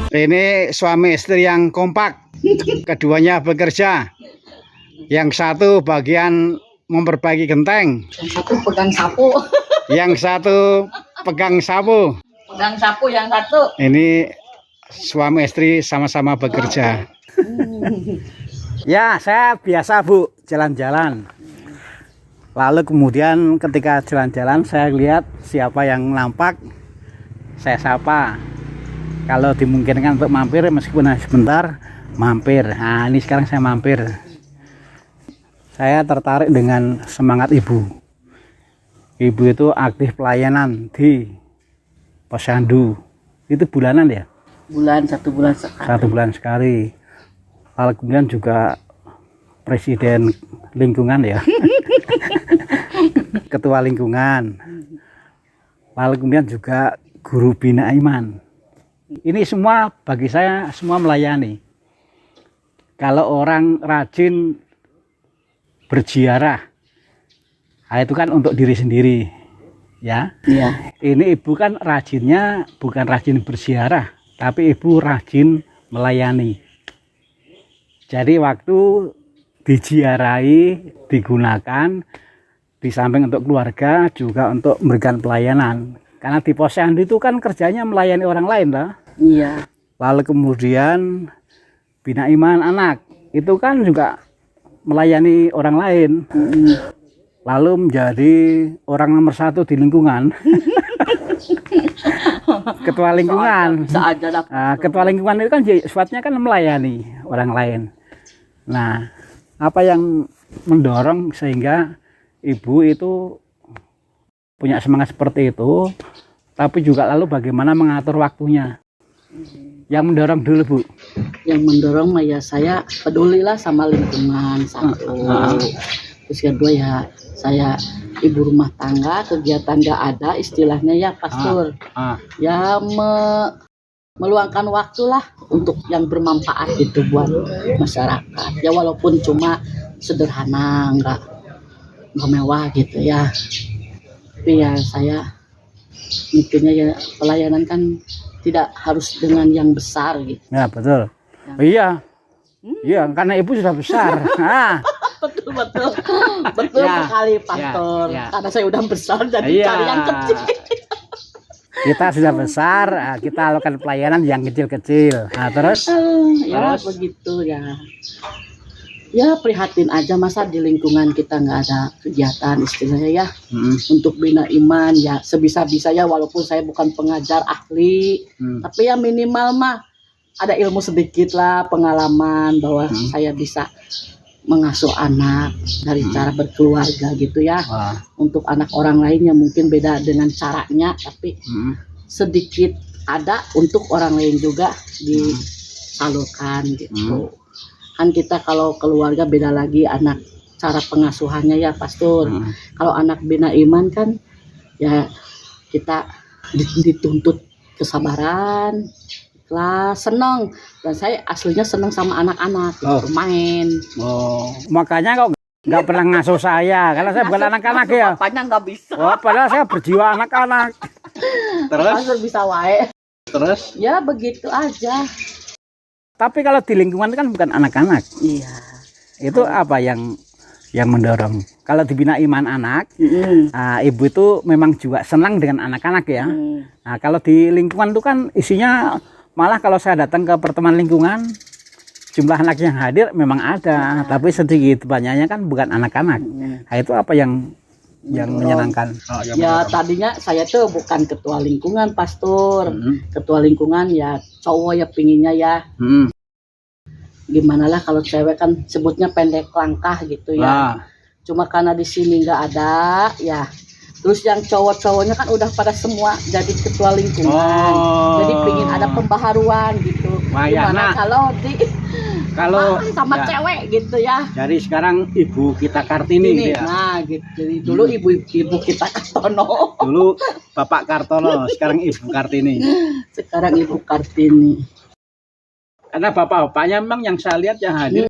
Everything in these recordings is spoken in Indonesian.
Ini suami istri yang kompak, keduanya bekerja. Yang satu bagian memperbaiki genteng, Yang satu pegang sapu. yang satu pegang sapu. Pegang sapu yang satu. Ini suami istri sama-sama bekerja. Ya, saya biasa Bu jalan-jalan. Lalu kemudian ketika jalan-jalan saya lihat siapa yang nampak, saya sapa. Kalau dimungkinkan untuk mampir meskipun hanya sebentar, mampir. Nah, ini sekarang saya mampir. Saya tertarik dengan semangat ibu. Ibu itu aktif pelayanan di Posyandu. Itu bulanan ya? Satu bulan sekali. 1 bulan sekali. Lalu kemudian juga presiden lingkungan ya. Ketua lingkungan. Lalu kemudian juga guru bina iman. Ini semua bagi saya semua melayani. Kalau orang rajin berziarah, nah itu kan untuk diri sendiri, ya. Iya. Ini ibu kan rajinnya bukan rajin berziarah, tapi ibu rajin melayani. Jadi waktu diziarahi digunakan di samping untuk keluarga juga untuk memberikan pelayanan. Karena di Posyandu itu kan kerjanya melayani orang lain, lah. Iya. Lalu kemudian bina iman anak itu kan juga melayani orang lain. Lalu menjadi orang nomor 1 di lingkungan. Ketua lingkungan. Ketua lingkungan itu kan sifatnya kan melayani orang lain. Nah, apa yang mendorong sehingga ibu itu punya semangat seperti itu, tapi juga lalu bagaimana mengatur waktunya. Yang mendorong dulu Bu? Yang mendorong mah ya saya pedulilah sama lingkungan satu. Terus kedua ya saya ibu rumah tangga, kegiatan gak ada istilahnya ya pastor. Ya meluangkan waktu lah untuk yang bermanfaat gitu buat masyarakat. Ya walaupun cuma sederhana, nggak mewah gitu ya. Tapi ya saya mikirnya ya pelayanan kan tidak harus dengan yang besar gitu. Ya betul. Iya. Iya, karena ibu sudah besar. Betul ya, sekali pastor. Ya. Karena saya udah besar jadi cari yang kecil. Kita sudah besar, kita lakukan pelayanan yang kecil-kecil. Nah, terus begitu ya. Ya prihatin aja masa di lingkungan kita nggak ada kegiatan istilahnya ya. Untuk bina iman ya sebisa-bisa ya, walaupun saya bukan pengajar ahli, tapi ya minimal mah ada ilmu sedikit lah, pengalaman bahwa saya bisa mengasuh anak dari cara berkeluarga gitu ya. Untuk anak orang lain yang mungkin beda dengan caranya, tapi sedikit ada untuk orang lain juga disalurkan gitu. Kan kita kalau keluarga beda lagi anak cara pengasuhannya ya pastor. Kalau anak bina iman kan ya kita dituntut kesabaran, ikhlas, senang. Dan saya aslinya senang sama anak-anak bermain. Makanya kok nggak pernah ngasuh saya karena saya bukan anak-anak ya. Bapaknya nggak bisa. Padahal saya berjiwa anak-anak. Terus bisa wae. Terus? Ya begitu aja. Tapi kalau di lingkungan kan bukan anak-anak. Iya. Itu apa yang mendorong? Kalau dibina iman anak, ibu itu memang juga senang dengan anak-anak ya. Nah, kalau di lingkungan itu kan isinya malah kalau saya datang ke pertemuan lingkungan, jumlah anak yang hadir memang ada, tapi sedikit banyaknya kan bukan anak-anak. Nah, itu apa yang menyenangkan? Ya tadinya saya tuh bukan ketua lingkungan pastor. Ketua lingkungan ya cowok ya pinginnya ya. Gimana lah kalau cewek kan sebutnya pendek langkah gitu ya. Cuma karena di sini nggak ada ya. Terus yang cowok-cowoknya kan udah pada semua jadi ketua lingkungan. Jadi pingin ada pembaharuan gitu. Gimana kalau sama cewek gitu ya. Jadi sekarang ibu kita Kartini gitu ya. Nah gitu. Jadi dulu ibu kita Kartono. Dulu Bapak Kartono, sekarang Ibu Kartini. Sekarang Ibu Kartini. Karena bapak-bapaknya memang yang saya lihat yang hadir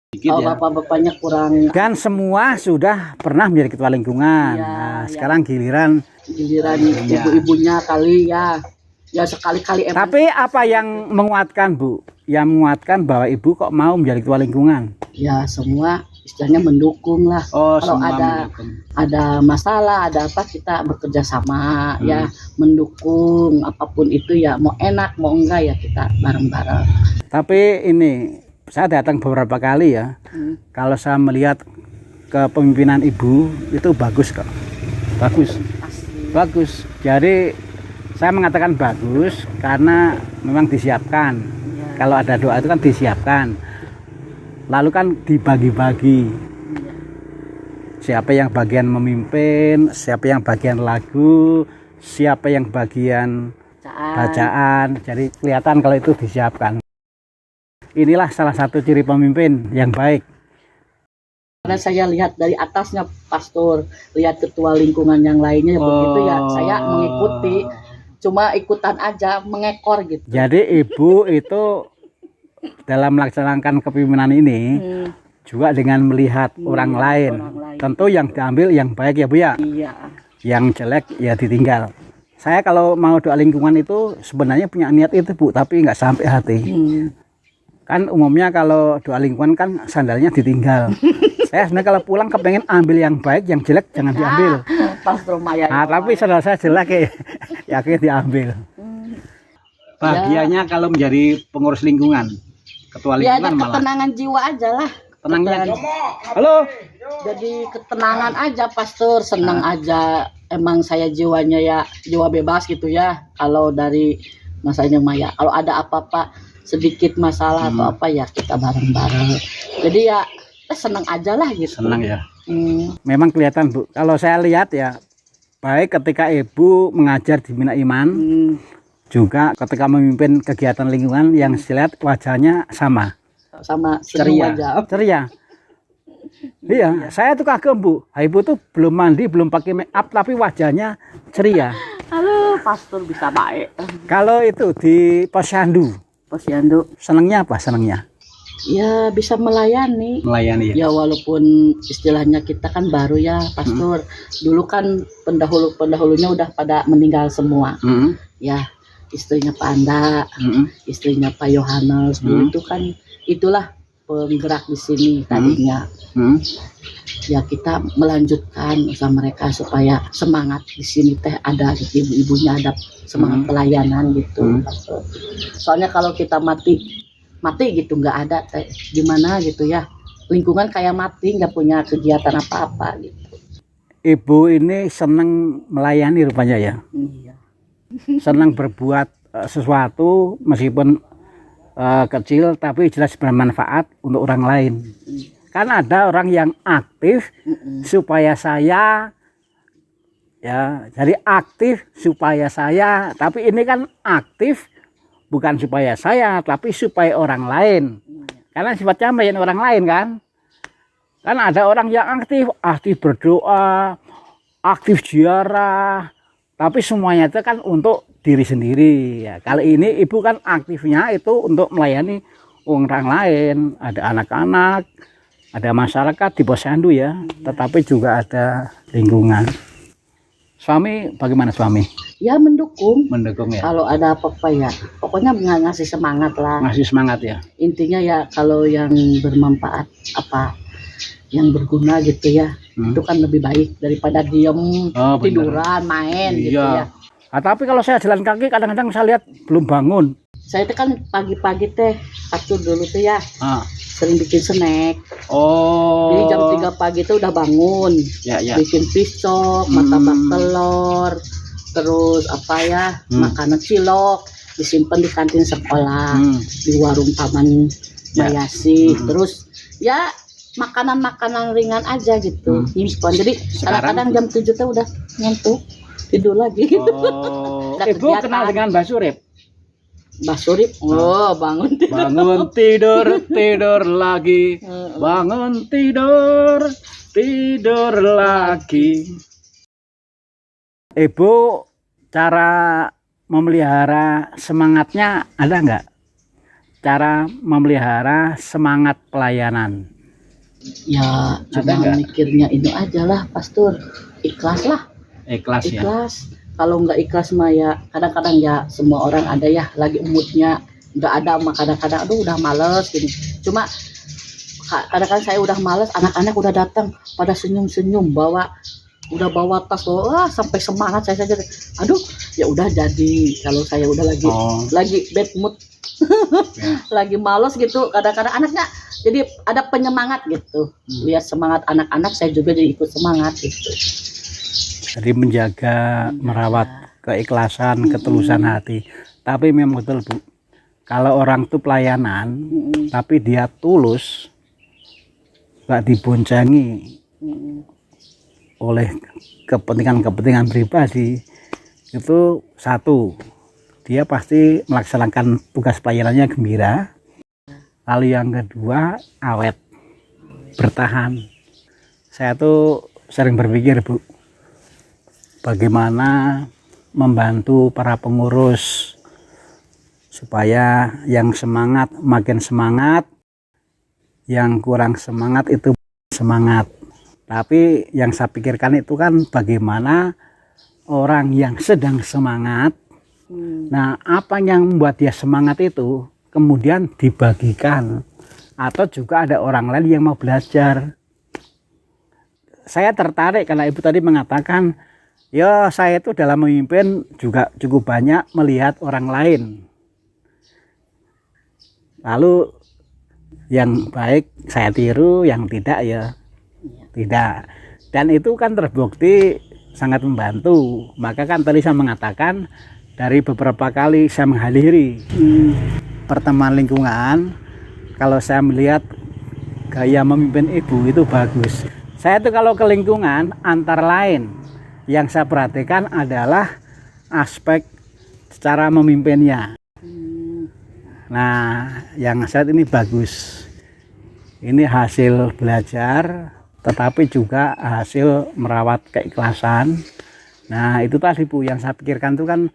Kalau bapak-bapaknya kurang. Kan semua sudah pernah menjadi ketua lingkungan. Nah, sekarang giliran ibu-ibunya kali ya. Ya sekali-kali. Tapi apa yang menguatkan, Bu? Yang menguatkan bahwa Ibu kok mau menjadi ketua lingkungan? Ya semua istilahnya mendukung lah. Kalau ada masalah, ada apa, kita bekerja sama ya, mendukung apapun itu ya, mau enak mau enggak ya kita bareng-bareng. Tapi ini saya datang beberapa kali ya. Kalau saya melihat kepemimpinan Ibu itu bagus kok. Bagus. Jadi saya mengatakan bagus karena memang disiapkan. Kalau ada doa itu kan disiapkan. Lalu kan dibagi-bagi. Siapa yang bagian memimpin, siapa yang bagian lagu, siapa yang bagian bacaan. Jadi kelihatan kalau itu disiapkan. Inilah salah satu ciri pemimpin yang baik. Karena saya lihat dari atasnya pastor, lihat ketua lingkungan yang lainnya begitu ya, saya mengikuti. Cuma ikutan aja, mengekor gitu. Jadi Ibu itu dalam melaksanakan kepemimpinan ini juga dengan melihat orang lain. Tentu yang diambil yang baik ya Bu ya. Iya. Yang jelek ya ditinggal. Saya kalau mau doa lingkungan itu sebenarnya punya niat itu Bu, tapi nggak sampai hati. Kan umumnya kalau doa lingkungan kan sandalnya ditinggal. Saya sebenarnya kalau pulang kepengen ambil yang baik, yang jelek jangan diambil. Pastor Maya. Nah, tapi sandal saya jelek ya diambil. Bahagianya kalau menjadi pengurus lingkungan, ketua lingkungan ya, malah. Ketenangan jiwa aja lah. Tenangnya. Halo. Jadi ketenangan aja pastor, senang aja. Emang saya jiwanya ya jiwa bebas gitu ya. Kalau dari masanya Maya, kalau ada apa-apa sedikit masalah atau apa ya kita bareng-bareng. Jadi ya senang aja lah gitu. Senang ya. Memang kelihatan Bu. Kalau saya lihat ya, baik ketika Ibu mengajar di Bina Iman, juga ketika memimpin kegiatan lingkungan yang saya lihat wajahnya sama ceria. Ceria. Iya, saya tuh kagum Bu. Ibu tuh belum mandi, belum pakai make up, tapi wajahnya ceria. Halo, pastor bisa baik. Kalau itu di Posyandu, senangnya apa? Senangnya? Ya bisa melayani ya, walaupun istilahnya kita kan baru ya pastor. Dulu kan pendahulunya udah pada meninggal semua. Ya istrinya Pak Anda, istrinya Pak Yohanes, dulu itu kan itulah penggerak di sini tadinya. Ya kita melanjutkan usaha mereka supaya semangat di sini teh ada, ibu-ibunya ada semangat pelayanan gitu. Soalnya kalau kita mati gitu nggak ada teh gimana gitu ya, lingkungan kayak mati nggak punya kegiatan apa-apa gitu. Ibu ini senang melayani rupanya ya. Iya. Senang berbuat sesuatu meskipun kecil tapi jelas bermanfaat untuk orang lain. Kan ada orang yang aktif supaya saya ya, jadi aktif supaya saya, tapi ini kan aktif bukan supaya saya, tapi supaya orang lain. Karena sifatnya melayani orang lain kan. Kan ada orang yang aktif berdoa, aktif ziarah, tapi semuanya itu kan untuk diri sendiri. Ya, kali ini Ibu kan aktifnya itu untuk melayani orang lain. Ada anak-anak, ada masyarakat di Posyandu ya, tetapi juga ada lingkungan. Suami bagaimana suami? Ya mendukung ya. Kalau ada apa-apa ya pokoknya ngasih semangat lah. Ngasih semangat ya. Intinya ya kalau yang bermanfaat apa yang berguna gitu ya, itu kan lebih baik daripada diem tiduran main gitu ya. Nah, tapi kalau saya jalan kaki kadang-kadang saya lihat belum bangun. Saya itu kan pagi-pagi teh waktu dulu tuh ya sering bikin snack. Jadi jam 3 pagi tuh udah bangun. Bikin pisau, martabak telur, terus apa ya, makanan cilok disimpan di kantin sekolah, di warung Taman Mayasi. Terus ya makanan-makanan ringan aja gitu. Jadi kadang-kadang jam 7 tuh udah ngantuk, tidur lagi gitu. Ibu kenal dengan Mbak Surip? Mbak Surip, bangun tidur lagi, bangun tidur lagi. Ibu, cara memelihara semangatnya ada nggak? Cara memelihara semangat pelayanan. Ya Ada cuma nggak? mikirnya itu aja lah, Pastor. Ikhlas lah, Ikhlas ya. ikhlas. Kalau nggak ikhlas mah ya kadang-kadang ya semua orang ada ya lagi moodnya nggak ada mah kadang-kadang aduh udah males gini. Cuma kadang-kadang saya udah males, anak-anak udah datang pada senyum-senyum udah bawa tas wah sampai semangat saya saja. Aduh, ya udah jadi kalau saya udah lagi bad mood, Ya. lagi males gitu, kadang-kadang anaknya jadi ada penyemangat gitu. Lihat semangat anak-anak saya juga jadi ikut semangat gitu. Jadi menjaga, merawat keikhlasan, ketulusan hati. Tapi memang betul Bu, kalau orang tuh pelayanan, tapi dia tulus, nggak diboncengi oleh kepentingan-kepentingan pribadi, itu satu, dia pasti melaksanakan tugas pelayanannya gembira. Lalu yang kedua, awet, bertahan. Saya tuh sering berpikir Bu, bagaimana membantu para pengurus supaya yang semangat makin semangat, yang kurang semangat itu semangat. Tapi yang saya pikirkan itu kan bagaimana orang yang sedang semangat, nah apa yang membuat dia semangat itu kemudian dibagikan, atau juga ada orang lain yang mau belajar. Saya tertarik karena Ibu tadi mengatakan ya saya itu dalam memimpin juga cukup banyak melihat orang lain. Lalu yang baik saya tiru, yang tidak ya tidak. Dan itu kan terbukti sangat membantu. Maka kan tadi saya mengatakan dari beberapa kali saya menghadiri pertemuan lingkungan, kalau saya melihat gaya memimpin Ibu itu bagus. Saya tuh kalau ke lingkungan antara lain yang saya perhatikan adalah aspek cara memimpinnya. Nah, yang saat ini bagus. Ini hasil belajar, tetapi juga hasil merawat keikhlasan. Nah, itu tadi Bu yang saya pikirkan itu kan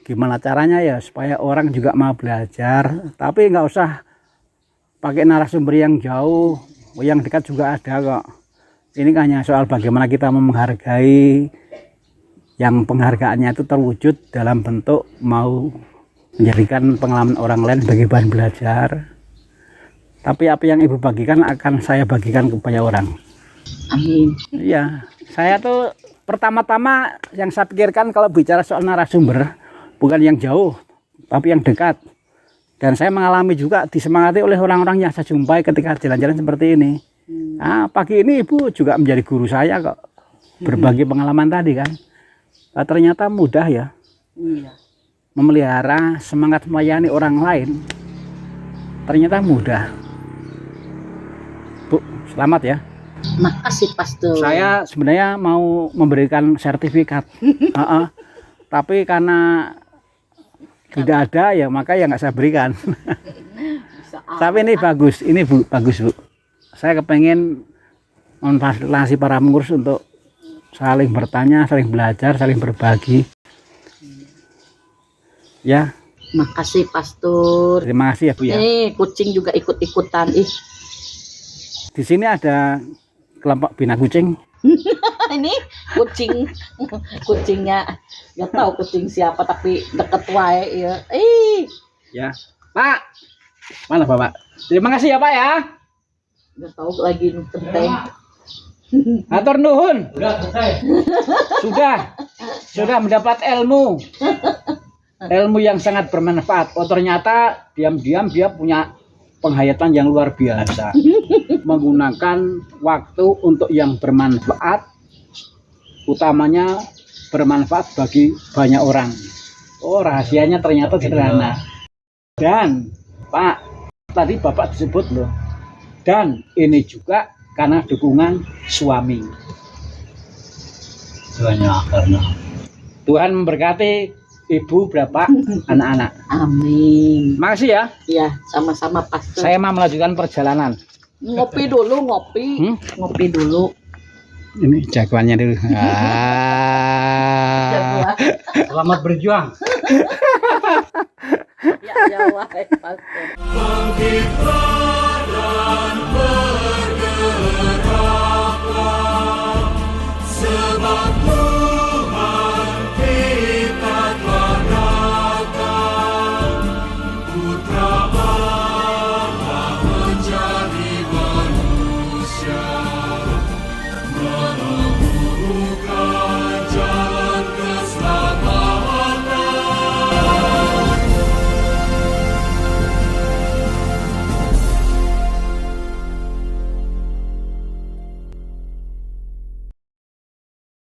gimana caranya ya supaya orang juga mau belajar, tapi nggak usah pakai narasumber yang jauh, yang dekat juga ada kok. Ini hanya soal bagaimana kita menghargai, yang penghargaannya itu terwujud dalam bentuk mau menjadikan pengalaman orang lain sebagai bahan belajar. Tapi apa yang Ibu bagikan akan saya bagikan ke banyak orang. Amin. Iya, saya tuh pertama-tama yang saya pikirkan kalau bicara soal narasumber bukan yang jauh, tapi yang dekat. Dan saya mengalami juga disemangati oleh orang-orang yang saya jumpai ketika jalan-jalan seperti ini. Nah, pagi ini Ibu juga menjadi guru saya kok, berbagi pengalaman tadi kan. Nah, ternyata mudah ya. Iya. Memelihara semangat melayani orang lain ternyata mudah. Bu, selamat ya. Makasih Pastor. Saya sebenarnya mau memberikan sertifikat, tapi karena tidak ada ya maka ya nggak saya berikan. Tapi ini bagus, ini Bu, bagus Bu. Saya kepengen memfasilitasi para pengurus untuk saling bertanya, saling belajar, saling berbagi. Ya. Makasih Pastor. Terima kasih ya Bu ya. Kucing juga ikut-ikutan. Di sini ada kelompok bina kucing. Ini kucingnya nggak tahu kucing siapa tapi deket wae ya. Ya. Pak. Mana Bapak? Terima kasih ya Pak ya. Nggak tahu lagi penting. Atur nuhun. Sudah mendapat ilmu yang sangat bermanfaat. Oh ternyata diam-diam dia punya penghayatan yang luar biasa, menggunakan waktu untuk yang bermanfaat, utamanya bermanfaat bagi banyak orang. Oh rahasianya ternyata sederhana. Dan Pak tadi Bapak disebut loh, dan ini juga karena dukungan suami. Banyak karena Tuhan memberkati Ibu berapa anak-anak. Amin. Makasih ya. Iya, sama-sama Pastor. Saya mau melanjutkan perjalanan. Ngopi dulu, ngopi dulu. Ini jagoannya dulu. Selamat berjuang. Ya Jawa, pastor. Bangkit dan bergeraklah.